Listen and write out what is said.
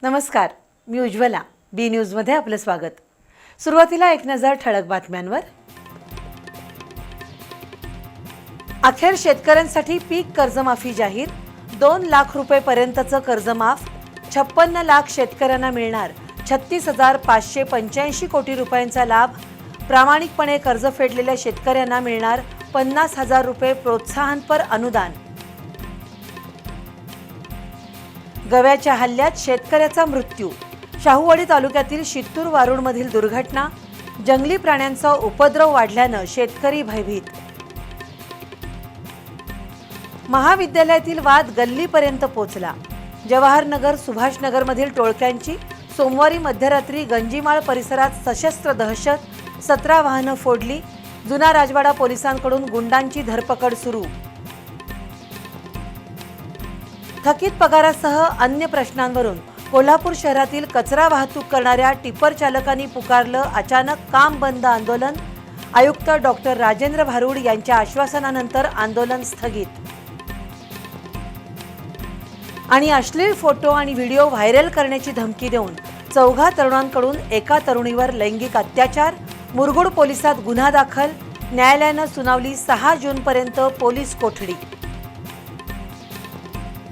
नमस्कार, मी उज्ज्वला. बी न्यूजमध्ये आपलं स्वागत. सुरुवातीला एक नजर ठळक बातम्यांवर. अखेर शेतकऱ्यांसाठी पीक कर्जमाफी जाहीर. 2 लाख रुपयेपर्यंतचं कर्ज माफ. 56 लाख शेतकऱ्यांना मिळणार 36,585 कोटी रुपयांचा लाभ. प्रामाणिकपणे कर्ज फेडलेल्या शेतकऱ्यांना मिळणार 50,000 रुपये प्रोत्साहनपर अनुदान. गव्याच्या हल्ल्यात शेतकऱ्याचा मृत्यू. शाहूवाडी तालुक्यातील शित्तूर वारुळमधील दुर्घटना. जंगली प्राण्यांचा उपद्रव वाढल्यानं शेतकरी भयभीत. महाविद्यालयातील वाद गल्लीपर्यंत पोहोचला. जवाहरनगर सुभाषनगरमधील टोळक्यांची सोमवारी मध्यरात्री गंजीमाळ परिसरात सशस्त्र दहशत. 17 वाहनं फोडली. जुना राजवाडा पोलिसांकडून गुंडांची धरपकड सुरू. थकीत पगारासह अन्य प्रश्नांवरून कोल्हापूर शहरातील कचरा वाहतूक करणाऱ्या टिप्पर चालकांनी पुकारलं अचानक काम बंद आंदोलन. आयुक्त डॉक्टर राजेंद्र भारुड यांच्या आश्वासनानंतर आंदोलन स्थगित. आणि अश्लील फोटो आणि व्हिडिओ व्हायरल करण्याची धमकी देऊन 4 तरुणांकडून एका तरुणीवर लैंगिक अत्याचार. मुरगुड पोलिसात गुन्हा दाखल. न्यायालयानं सुनावली 6 जूनपर्यंत पोलीस कोठडी.